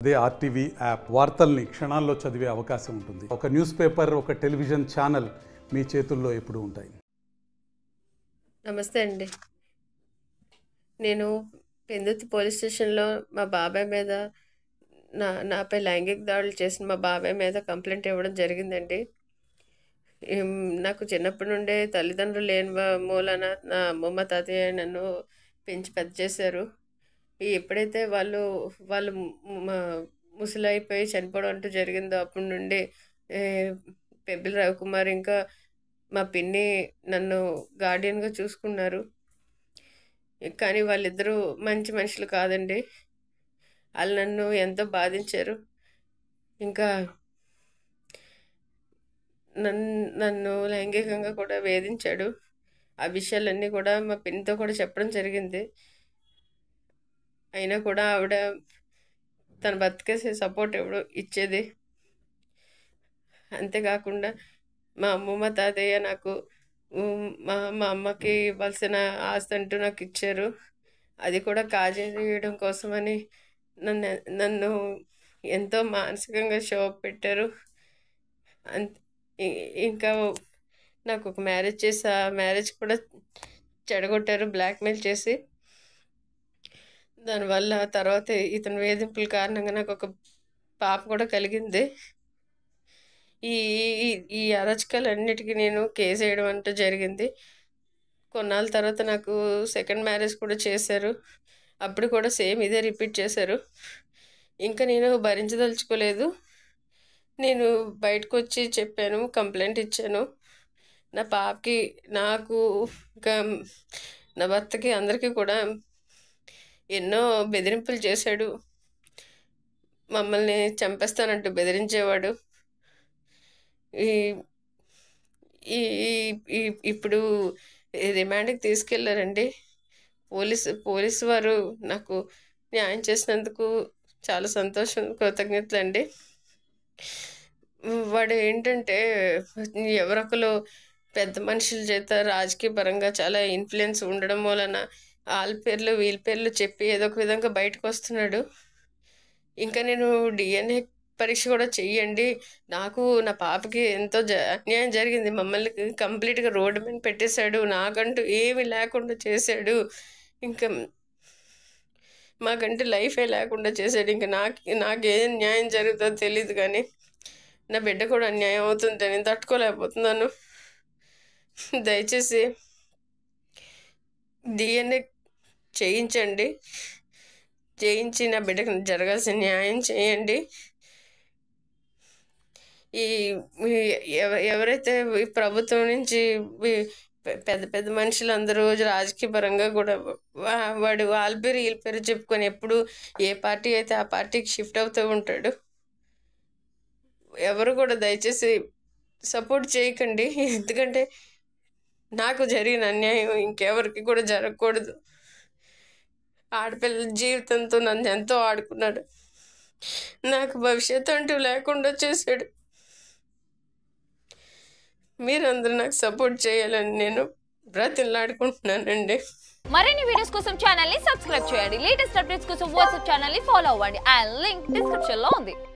అదే RTV app వార్తల్ని క్షణాల్లో చదివే అవకాశం ఉంటుంది. ఒక న్యూస్ పేపర్, ఒక టెలివిజన్ ఛానల్ మీ చేతుల్లో ఎప్పుడూ ఉంటాయి. నమస్తే అండి. నేను పెందుర్తి పోలీస్ స్టేషన్లో మా బాబాయ్ మీద నాపై లైంగిక దాడులు చేసిన మా బాబాయ్ మీద కంప్లైంట్ ఇవ్వడం జరిగిందండి. నాకు చిన్నప్పటి నుండే తల్లిదండ్రులు లేని మూలన నా అమ్మమ్మ తాతయ్య నన్ను పెంచి పెద్ద చేశారు. ఎప్పుడైతే వాళ్ళు ముసలైపోయి చనిపోవడం అంటూ జరిగిందో అప్పటి నుండి పెబ్బిలి రవికుమార్ ఇంకా మా పిన్ని నన్ను గార్డియన్గా చూసుకున్నారు. కానీ వాళ్ళిద్దరూ మంచి మనుషులు కాదండి. వాళ్ళు నన్ను ఎంతో బాధించారు. ఇంకా నన్ను లైంగికంగా కూడా వేధించాడు. ఆ విషయాలన్నీ కూడా మా పిన్నితో కూడా చెప్పడం జరిగింది. అయినా కూడా ఆవిడ తన బతికేసే సపోర్ట్ ఇచ్చేది. అంతేకాకుండా మా అమ్మమ్మ తాతయ్య నాకు మా అమ్మకి ఇవ్వాల్సిన ఆస్తి అంటూ నాకు ఇచ్చారు. అది కూడా కాజేయడం కోసమని నన్ను ఎంతో మానసికంగా క్షోభ పెట్టారు. ఇంకా నాకు ఒక మ్యారేజ్ చేసి ఆ మ్యారేజ్ కూడా చెడగొట్టారు బ్లాక్మెయిల్ చేసి. దానివల్ల తర్వాత ఇతని వేధింపుల కారణంగా నాకు ఒక పాప కూడా కలిగింది. ఈ అరాచకాలన్నిటికీ నేను కేసు వేయడం అంటూ జరిగింది. కొన్నాళ్ళ తర్వాత నాకు సెకండ్ మ్యారేజ్ కూడా చేశారు. అప్పుడు కూడా సేమ్ ఇదే రిపీట్ చేశారు. ఇంకా నేను భరించదలుచుకోలేదు. నేను బయటకు వచ్చి చెప్పాను, కంప్లైంట్ ఇచ్చాను. నా పాపకి, నాకు, ఇంకా నా భర్తకి, అందరికీ కూడా ఎన్నో బెదిరింపులు చేశాడు. మమ్మల్ని చంపేస్తానంటూ బెదిరించేవాడు. ఇప్పుడు రిమాండ్కి తీసుకెళ్లారండి. పోలీసు వారు నాకు న్యాయం చేసినందుకు చాలా సంతోషం, కృతజ్ఞతలు అండి. వాడు ఏంటంటే ఎవరొకరు పెద్ద మనుషుల చేత రాజకీయ పరంగా చాలా ఇన్ఫ్లుయెన్స్ ఉండడం వలన వాళ్ళ పేర్లు వీళ్ళ పేర్లు చెప్పి ఏదో ఒక విధంగా బయటకు వస్తున్నాడు. ఇంకా నేను DNA పరీక్ష కూడా చెయ్యండి, నాకు నా పాపకి ఎంతో అన్యాయం జరిగింది, మమ్మల్ని కంప్లీట్గా రోడ్డు మీద పెట్టేశాడు, నాకంటూ ఏమీ లేకుండా చేశాడు, ఇంకా మాకంటూ లైఫే లేకుండా చేశాడు, ఇంకా నాకేం న్యాయం జరుగుతుందో తెలియదు, కానీ నా బిడ్డ కూడా అన్యాయం అవుతుంది, నేను తట్టుకోలేకపోతున్నాను. దయచేసి DNA చేయించండి, చేయించి నా బిడ్డకు జరగాల్సిన న్యాయం చేయండి. ఎవరైతే ఈ ప్రభుత్వం నుంచి పెద్ద పెద్ద మనుషులందరూ రాజకీయ పరంగా కూడా వాడు వాళ్ళ పేరు వీళ్ళ పేరు చెప్పుకొని ఎప్పుడు ఏ పార్టీ అయితే ఆ పార్టీకి షిఫ్ట్ అవుతూ ఉంటాడు. ఎవరు కూడా దయచేసి సపోర్ట్ చేయకండి, ఎందుకంటే నాకు జరిగిన అన్యాయం ఇంకెవరికి కూడా జరగకూడదు. ఆడపిల్లల జీవితంతో నన్ను ఎంతో ఆడుకున్నాడు, నాకు భవిష్యత్తు అంటూ లేకుండా చేశాడు. మీరందరూ నాకు సపోర్ట్ చేయాలని నేను బ్రతిమలాడుకుంటున్నానండి. మరిన్ని వీడియోస్ కోసం ఛానల్ ని సబ్స్క్రైబ్ చేయండి. లేటెస్ట్ అప్డేట్స్ కోసం వాట్సాప్ ఛానల్ ని ఫాలో అవ్వండి. ఆ లింక్ డిస్క్రిప్షన్ లో ఉంది.